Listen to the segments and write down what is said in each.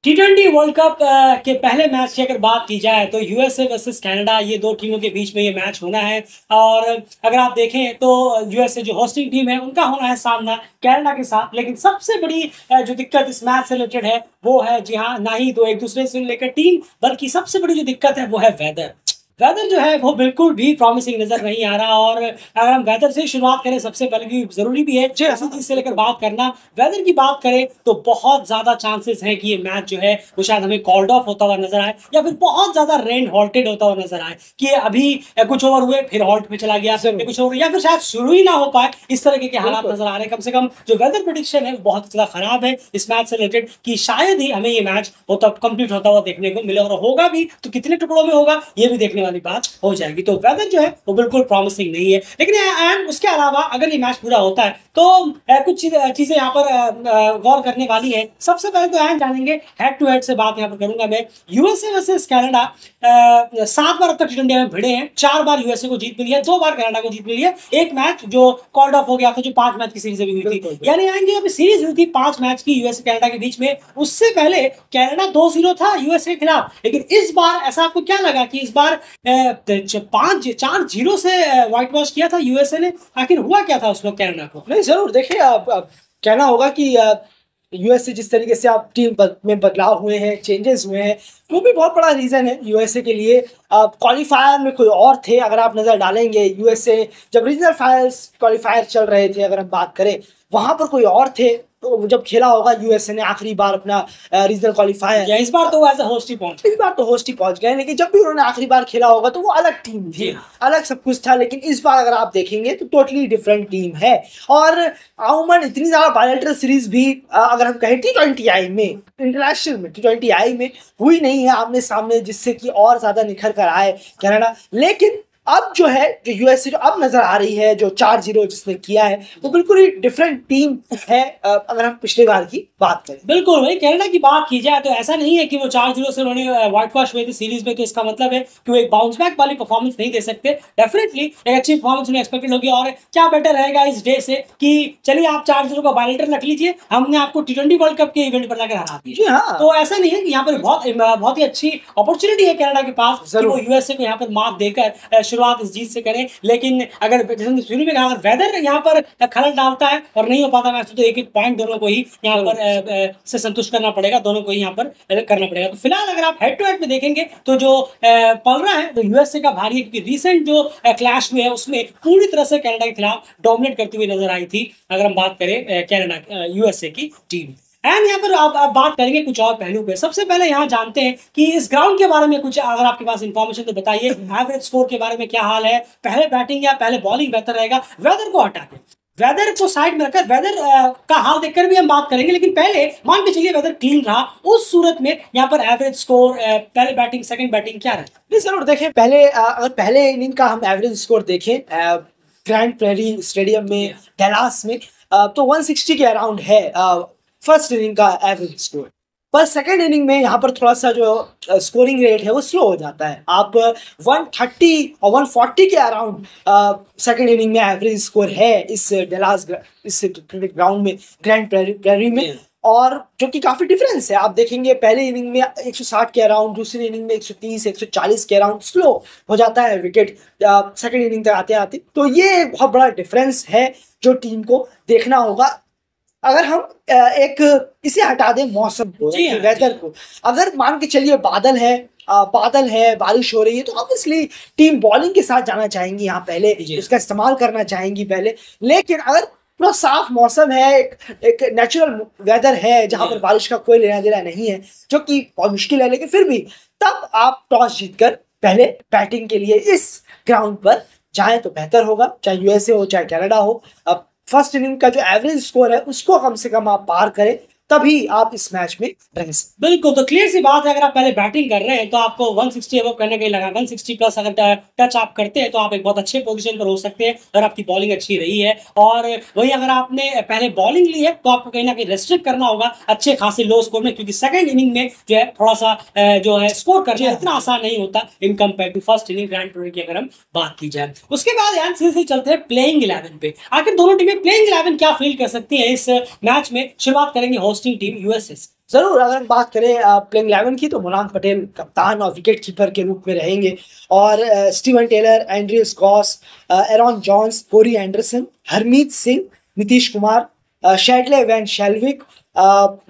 T20 world cup के पहले match की अगर बात की जाए तो यूएसए वर्सेस कनाडा, ये दो टीमों के बीच में ये मैच होना है। और अगर आप देखें तो यूएसए जो होस्टिंग टीम है उनका होना है सामना कनाडा के साथ। लेकिन सबसे बड़ी जो दिक्कत इस मैच से रिलेटेड है वो है, जी हाँ, ना ही तो एक दूसरे से लेकर टीम, बल्कि सबसे बड़ी जो दिक्कत है वो है वेदर। वेदर जो है वो बिल्कुल भी प्रॉमिसिंग नजर नहीं आ रहा। और अगर हम वेदर से शुरुआत करें, सबसे पहले भी जरूरी भी है इसी चीज से लेकर बात करना। वेदर की बात करें तो बहुत ज्यादा चांसेस है कि ये मैच जो है वो शायद हमें कॉल्ड ऑफ होता हुआ नजर आए, या फिर बहुत ज्यादा रेन हॉल्टेड होता हुआ नजर आए कि अभी कुछ ओवर हुए फिर हॉल्ट पे चला गया, फिर कुछ ओवर, या फिर शायद शुरू ही ना हो पाए। इस तरह के हालात नजर आ रहे हैं। कम से कम जो वेदर प्रेडिक्शन है बहुत ज्यादा खराब है इस मैच से रिलेटेड, कि शायद ही हमें ये मैच होता कंप्लीट होता हुआ देखने को मिले। और होगा भी तो कितने टुकड़ों में होगा ये भी देखने वाली बात हो जाएगी। तो वेदर जो है वो बिल्कुल प्रॉमिसिंग नहीं है। लेकिन एंड उसके अलावा अगर ये मैच पूरा होता है तो कुछ चीजें यहाँ पर गौर करने वाली है। सबसे पहले तो एंड जानेंगे हेड टू हेड से बात यहाँ पर करूंगा मैं। यूएसए वर्सेस कनाडा 7 बार अब तक टी20 में भिड़े हैं। 4 बार यूएसए को जीत मिली है, 2 बार कनाडा को जीत मिली है। एक मैच जो कॉल्ड ऑफ हो गया था, जो 5 मैच की सीरीज भी हुई थी। यानी जो सीरीज हुई थी 5 मैच की यूएसए कनाडा के बीच में, उससे पहले कनाडा 2-0 था यूएसए के खिलाफ। लेकिन इस बार ऐसा आपको क्या लगा कि इस बार 5-4-0 से व्हाइट वॉश किया था यूएसए ने? आखिर हुआ क्या था उस वक्त कनाडा को? नहीं, जरूर देखिए, आप कहना होगा कि यूएसए जिस तरीके से आप टीम में बदलाव हुए हैं, चेंजेस हुए हैं, वो भी बहुत बड़ा रीज़न है यूएसए के लिए। क्वालिफायर में कोई और थे, अगर आप नज़र डालेंगे यूएसए जब रीजनल क्वालिफायर चल रहे थे, अगर हम बात करें वहाँ पर कोई और थे। तो जब खेला होगा यूएसए ने आखिरी बार अपना रीजनल क्वालिफायर, इस बार तो एज होस्ट ही पहुंचे, इस बार तो होस्ट ही पहुंच गए। लेकिन जब भी उन्होंने आखिरी बार खेला होगा तो वो अलग टीम थी, अलग सब कुछ था। लेकिन इस बार अगर आप देखेंगे तो टोटली डिफरेंट टीम है। और अमूमन इतनी ज्यादा बायलैटरल सीरीज भी अगर हम कहें T20 आई में, इंटरनेशनल में T20 आई में हुई नहीं है आमने सामने, जिससे कि और ज्यादा निखर कर आए कनाडा। लेकिन अब जो है, जो यूएसए जो अब नजर आ रही है, जो 4-0 जिसने किया है, वो बिल्कुल ही डिफरेंट टीम है अगर हम पिछले बार की बात करें। बिल्कुल भाई, कनाडा की बात की जाए तो ऐसा नहीं है कि वो 4-0 से उन्होंने व्हाइट वॉश हुए थे सीरीज में, तो इसका मतलब है कि वो एक बाउंस बैक वाली परफॉर्मेंस नहीं दे सकते। डेफिनेटली एक अच्छी परफॉर्मेंस उन्हें एक्सपेक्टेड होगी। और क्या बेटर रहेगा इस डे से कि चलिए आप 4-0 का बायलेटर रख लीजिए, हमने आपको T20 वर्ल्ड कप के इवेंट पर लाकर हरा दिया। हाँ। तो ऐसा नहीं है कि यहाँ पर बहुत ही अच्छी अपॉर्चुनिटी है कनाडा के पास कि वो यूएसए को यहाँ पर मात देकर शुरुआत इस जीत से करें। लेकिन अगर शुरू में कहा, वेदर यहाँ पर खलल डालता है और नहीं हो पाता मैच, तो एक पॉइंट दोनों को ही यहाँ पर से संतुष्ट करना पड़ेगा, दोनों को ही यहाँ पर करना पड़ेगा। तो फिलहाल अगर आप हेड टू हेड में देखेंगे तो जो पल रहा है तो यूएसए का भारी है, क्योंकि रिसेंट जो क्लैश हुए हैं उसमें पूरी तरह से कनाडा के खिलाफ डोमिनेट करती हुई नजर आई थी, अगर हम बात करें कनाडा यूएसए की टीम। एंड यहाँ पर आप बात करेंगे कुछ और पहलू पे। सबसे पहले यहाँ जानते हैं कि इस ग्राउंड के बारे में कुछ अगर आपके पास इंफॉर्मेशन तो बताइए। एवरेज स्कोर के बारे में क्या हाल है? पहले बैटिंग या पहले बॉलिंग बेहतर रहेगा? वेदर को हटा के, वेदर को साइड में रखकर वेदर का हाल देखकर भी हम बात करेंगे। लेकिन पहले मान के चलिए वेदर क्लीन रहा, उस सूरत में यहाँ पर एवरेज स्कोर, पहले बैटिंग सेकंड बैटिंग क्या रहता? नहीं, जरूर देखें, पहले अगर पहले इनिंग का हम एवरेज स्कोर देखें ग्रैंड प्रेरी स्टेडियम में डैलास में, तो 160 के अराउंड है फर्स्ट इनिंग का एवरेज स्कोर। पर सेकेंड इनिंग में यहाँ पर थोड़ा सा जो स्कोरिंग रेट है वो स्लो हो जाता है। आप 130 और 140 के अराउंड सेकेंड इनिंग में एवरेज स्कोर है इस डेलास इस ग्राउंड में, ग्रैंड प्रेरी में। और जो कि काफी डिफरेंस है। आप देखेंगे पहले इनिंग में 160 के अराउंड, दूसरी इनिंग में 130 140 के अराउंड स्लो हो जाता है विकेट सेकेंड इनिंग तक आते आते। तो ये एक बहुत बड़ा डिफरेंस है जो टीम को देखना होगा। अगर हम एक इसे हटा दें मौसम को, वेदर को, अगर मान के चलिए बादल है, बारिश हो रही है, तो ऑब्वियसली टीम बॉलिंग के साथ जाना चाहेंगी, यहाँ पहले उसका इस्तेमाल करना चाहेंगी पहले। लेकिन अगर पूरा साफ मौसम है, एक नेचुरल वेदर है जहाँ पर बारिश का कोई लेना देना नहीं है, जो कि बहुत मुश्किल है, लेकिन फिर भी तब आप टॉस जीतकर पहले बैटिंग के लिए इस ग्राउंड पर जाएं तो बेहतर होगा, चाहे यूएसए हो चाहे कनाडा हो। अब फर्स्ट इनिंग का जो एवरेज स्कोर है उसको कम से कम आप पार करें, तभी आप इस मैच में रह सकते। बिल्कुल, तो क्लियर सी बात है, अगर आप पहले बैटिंग कर रहे हैं तो आपको 160 अबव करने का ही लगा। 160 प्लस अगर टच आप करते हैं तो आप एक बहुत अच्छे पोजीशन पर हो सकते हैं अगर आपकी बॉलिंग अच्छी रही है। और वही अगर आपने पहले बॉलिंग ली है तो आपको कहीं ना कहीं रेस्ट्रिक्ट करना होगा अच्छे खासे लो स्कोर में, क्योंकि सेकंड इनिंग में जो है थोड़ा सा जो है स्कोर करना इतना आसान नहीं होता in compare to first inning grand premier की अगर हम बात की जाए। उसके बाद यार सीधे चलते हैं प्लेइंग 11 पे। आखिर दोनों टीमें प्लेइंग 11 क्या फील कर सकती है इस मैच में? शुरुआत करेंगे होस्टिंग टीम यूएसए। जरूर, अगर हम बात करें प्लेइंग 11 की, तो मुनाफ पटेल कप्तान और विकेट कीपर के रूप में रहेंगे, और Steven Taylor, Andries Gous, Aaron Jones, Corey Anderson, Harmeet Singh, Nitish Kumar, Shadley van Schalkwyk,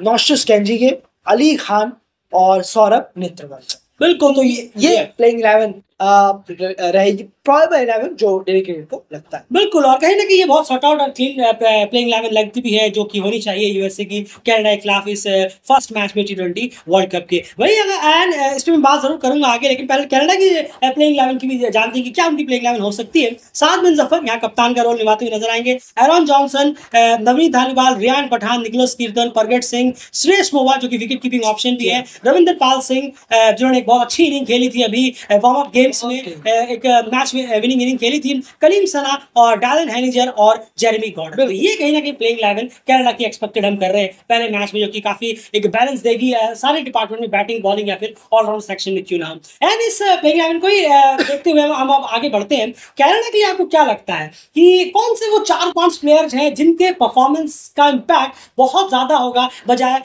Nosthush Kenjige, Ali Khan और सौरभ नेत्रवंश। बिल्कुल, तो ये प्लेइंग 11 रहेगी, प्रोबेबल 11 जो डेडिकेटेड को लगता है। बिल्कुल, और कहीं ना कहीं ये बहुत सॉर्ट आउट और क्लीन प्लेइंग 11 लगती भी है, जो कि होनी चाहिए यूएसए की कनाडा के खिलाफ इस फर्स्ट मैच में T20 वर्ल्ड कप के। वही अगर एंड इस पे मैं बात जरूर करूंगा आगे, लेकिन पहले कनाडा की प्लेइंग 11 की भी जानते हैं कि क्या उनकी प्लेइंग 11 हो सकती है। साद बिन जफर यहाँ कप्तान का रोल निभाते हुए नजर आएंगे, एरॉन जॉनसन, नवीन धालीवाल, रियान पठान, निकोलस कीर्तन, परगट सिंह, श्रेयस मोवा जो कि विकेट कीपिंग ऑप्शन भी है, रविंदर पाल सिंह जिन्होंने एक बहुत अच्छी इनिंग खेली थी अभी वार्म अप गेम्स में, एक मैच में विनिंग इनिंग खेली थी, कलीम सना और डालन हैनिजर और जेरेमी गॉर्डन। तो ये कहीं ना कहीं प्लेइंग 11 कनाडा की एक्सपेक्टेड हम कर रहे हैं पहले मैच में, जो कि काफी एक बैलेंस देगी सारे डिपार्टमेंट में, बैटिंग, बॉलिंग या फिर ऑलराउंड सेक्शन में क्यों ना हो। एंड इस प्लेइंग 11 को ही देखते हुए हम अब आगे बढ़ते हैं। कनाडा के लिए आपको क्या लगता है कि कौन से वो 4-5 प्लेयर्स हैं जिनके परफॉर्मेंस का इम्पैक्ट बहुत ज्यादा होगा बजाय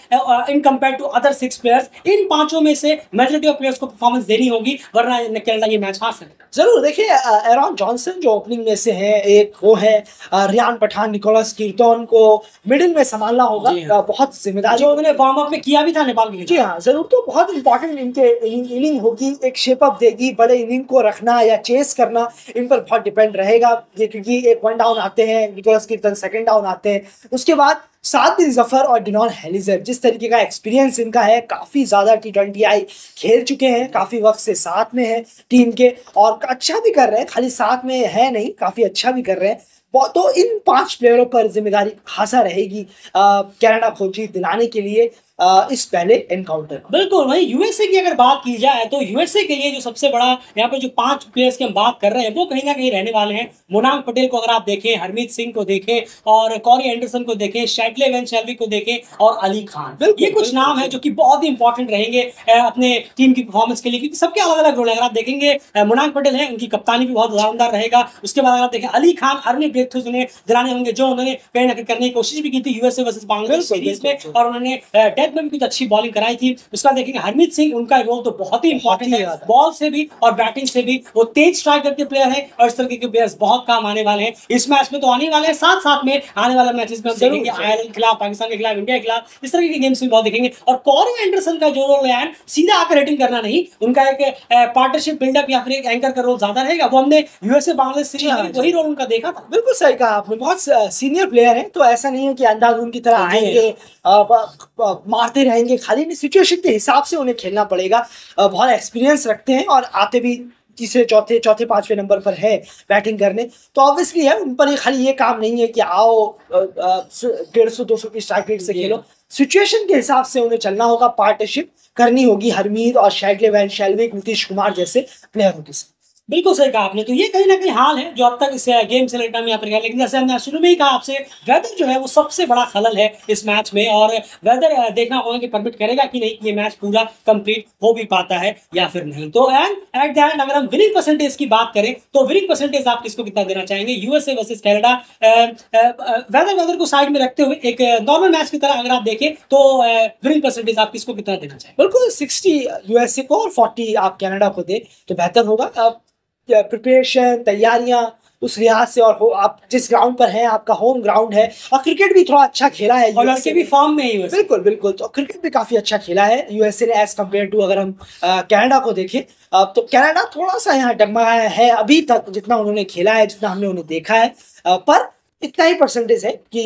in compare to other 6 players? इन पांचों में से मेजॉरिटी ऑफ प्लेयर्स को परफॉर्मेंस देनी होगी, वरना कनाडा ये मैच हार सकता है। जरूर, देखिए एरॉन जॉनसन जो ओपनिंग में से है, एक वो है रियान पठान, निकोलस कीर्तन को मिडिल में संभालना होगा, बहुत जिम्मेदारी जो उन्होंने वार्म अप में किया भी था नेपाल के लिए। जी हाँ, जरूर, तो बहुत इंपॉर्टेंट इनके इनिंग होगी, एक शेप अप देगी, बड़े इनिंग को रखना या चेस करना इन पर बहुत डिपेंड रहेगा, ये क्योंकि एक 1 डाउन आते हैं, निकोलस कीर्तन 2nd डाउन आते हैं, उसके बाद साद बिन जफर और डिनॉन हेलिजर, जिस तरीके का एक्सपीरियंस इनका है, काफ़ी ज़्यादा T20 आई खेल चुके हैं, काफ़ी वक्त से साथ में है टीम के, और अच्छा भी कर रहे हैं, खाली साथ में है नहीं, काफ़ी अच्छा भी कर रहे हैं। तो इन 5 प्लेयरों पर जिम्मेदारी खासा रहेगी कनाडा को जीत दिलाने के लिए इस पहले एनकाउंटर। बिल्कुल, वही यूएसए की अगर बात की जाए तो यूएसए के लिए जो सबसे बड़ा यहाँ पे जो 5 प्लेयर्स की हम बात कर रहे हैं वो कहीं ना कहीं रहने वाले हैं। मुनाफ पटेल को अगर आप देखें, हरमीत सिंह को देखें, और कॉरी एंडरसन को देखें, शैडले वैन शेल्विक को देखें, और अली खान, ये कुछ नाम है जो कि बहुत ही इंपॉर्टेंट रहेंगे अपने टीम की परफॉर्मेंस के लिए, क्योंकि सबके अलग अलग रोल है। अगर आप देखेंगे मुनाफ पटेल है, उनकी कप्तानी भी बहुत शानदार रहेगा। उसके बाद अगर आप देखें Ali Khan, early breakthroughs उन्हें दिलाने होंगे, जो उन्होंने कहीं ना कहीं करने की कोशिश भी की थी यूएसए वर्सेस बांग्लादेश सीरीज में, और उन्होंने डेथ में भी कुछ अच्छी बॉलिंग कराई थी। उसके बाद देखेंगे हरमीत सिंह, उनका रोल तो बहुत ही इंपॉर्टेंट है, बॉल से भी और बैटिंग से भी वो तेज स्ट्राइक करके प्लेयर है, और इस तरह के प्लेयर्स बहुत काम आने वाले हैं इस मैच में, तो आने वाले हैं, साथ साथ में आने वाले मैचेस में हम देखेंगे आयरलैंड के खिलाफ, पाकिस्तान के खिलाफ, इंडिया के खिलाफ, इस तरह के गेम्स में बहुत देखेंगे। और कॉरी एंडरसन का जो रोल है, सीधा आकर रेटिंग करना नहीं, उनका एक पार्टनरशिप बिल्डअप या फिर एक एंकर का रोल ज्यादा रहेगा, वो हमने यूएसए बांग्लादेश सीरीज में वही रोल उनका देखा था। बिल्कुल सही कहा आपने, बहुत सीनियर प्लेयर है, तो ऐसा नहीं है कि अंदाज उनकी तरह आएंगे मारते रहेंगे, खाली नहीं, सिचुएशन के हिसाब से उन्हें खेलना पड़ेगा। बहुत एक्सपीरियंस रखते हैं और आते भी तीसरे चौथे 5वें नंबर पर है बैटिंग करने, तो ऑब्वियसली है उन पर ये खाली ये काम नहीं है कि आओ 150-200 की स्ट्राइक रेट से खेलो, सिचुएशन के हिसाब से उन्हें चलना होगा, पार्टनरशिप करनी होगी हरमीत और शैडले वैन शेल्विक, नीतीश कुमार जैसे प्लेयरों के साथ। बिल्कुल सही कहा आपने, तो ये कहीं ना कहीं हाल है जो अब तक इस गेम से लेकर यहाँ पर गया। लेकिन जैसे हमने शुरू में ही कहा आपसे, वेदर जो है वो सबसे बड़ा खलल है इस मैच में, और वेदर देखना होगा कि परमिट करेगा कि नहीं, ये मैच पूरा कंप्लीट हो भी पाता है या फिर नहीं। तो एंड एट द एंड अगर हम विनिंग परसेंटेज की बात करें तो विनिंग परसेंटेज आप किसको कितना देना चाहेंगे यूएसए वर्सेस कनाडा? वेदर को साइड में रखते हुए एक नॉर्मल मैच की तरह अगर आप देखें तो विनिंग परसेंटेज आप किसको कितना देना चाहेंगे? बिल्कुल 60 यूएसए को और 40 आप कनाडा को दे तो बेहतर होगा। प्रिपरेशन, तैयारियां उस लिहाज से, और आप जिस ग्राउंड पर हैं, आपका होम ग्राउंड है, और क्रिकेट भी थोड़ा अच्छा खेला है, और लड़के भी फॉर्म में ही। बिल्कुल बिल्कुल, तो क्रिकेट भी काफी अच्छा खेला है यूएसए ने एज कम्पेयर टू अगर हम कनाडा को देखें, तो कनाडा थोड़ा सा यहाँ डगमगाया है अभी तक, जितना उन्होंने खेला है, जितना हमने उन्हें देखा है, पर इतना ही परसेंटेज है कि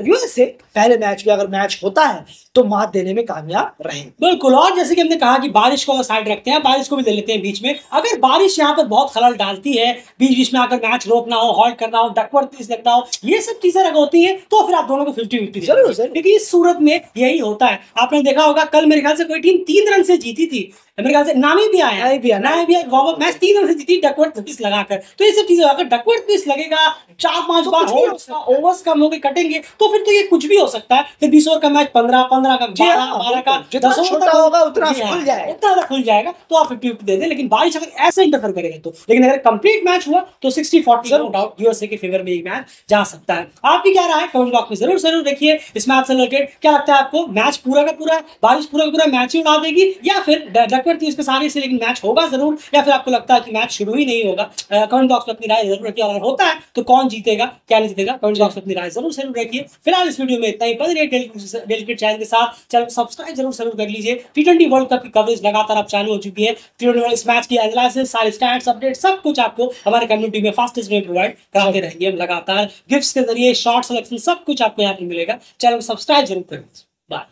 यूएसए पहले मैच में अगर मैच होता है तो मात देने में कामयाब रहे। बिल्कुल, और जैसे कि हमने कहा कि बारिश को साइड रखते हैं, बारिश को भी ले लेते हैं बीच में। अगर बारिश यहाँ पर बहुत खलल डालती है, बीच बीच में आकर मैच रोकना हो, हॉल्ट करना हो, डकवर्थ लगना हो, ये सब चीजें अगर होती है तो फिर आप दोनों को 50-50 जरूर, क्योंकि इस सूरत में यही होता है। आपने देखा होगा कल मेरे ख्याल से कोई टीम 3 रन से जीती थी, मेरे ख्याल से Namibia warm up match 3 run से जीती डकवर्थ पिच लगाकर। तो ये सब चीजें अगर डकवर्थ पिच लगेगा 4-5 बार ओवर्स कम हो गए कटेंगे तो फिर तो ये कुछ भी हो सकता है। फिर 20 ओवर का मैच 15 15 का, 12 का, जितना 10 छोटा होगा उतना खुल जाएगा, उतना खुल जाएगा, तो आप 50-50 दे दें। लेकिन बारिश अगर ऐसे इंटरफेयर करेगा तो, लेकिन अगर कंप्लीट मैच हुआ तो 60-40 नो डाउट यूएसए के फेवर में ये मैच जा सकता है। आपकी क्या राय है कमेंट बॉक्स में जरूर जरूर देखिए। इस मैच से रिलेटेड क्या लगता है आपको, मैच पूरा का पूरा बारिश पूरा का पूरा मैच ही उड़ा देगी, या फिर डकवर्थ इसके सारे से लेकिन मैच होगा जरूर, या फिर आपको लगता है कि मैच शुरू ही नहीं होगा? कमेंट बॉक्स में अपनी राय जरूर रखिए। अगर होता है तो कौन जीतेगा क्या नहीं जीतेगा, कमेंट बॉक्स में अपनी राय जरूर जरूर रखिए। फिलहाल इस वीडियो में इतना ही। बने रहिए डेली चैनल के साथ, चैनल को सब्सक्राइब जरूर जरूर कर लीजिए। टी20 वर्ल्ड कप की कवरेज लगातार अब चालू हो चुकी है। टी20 इस मैच की एनालिसिस, सारे स्टैट्स, अपडेट सब कुछ आपको हमारे कम्युनिटी में फास्टेस्ट में प्रोवाइड कराते रहेंगे हम लगातार। गिफ्ट्स के जरिए, शॉर्ट सिलेक्शन, सब कुछ आपको यहाँ पे मिलेगा। चैनल को सब्सक्राइब जरूर कर लीजिए। बाय।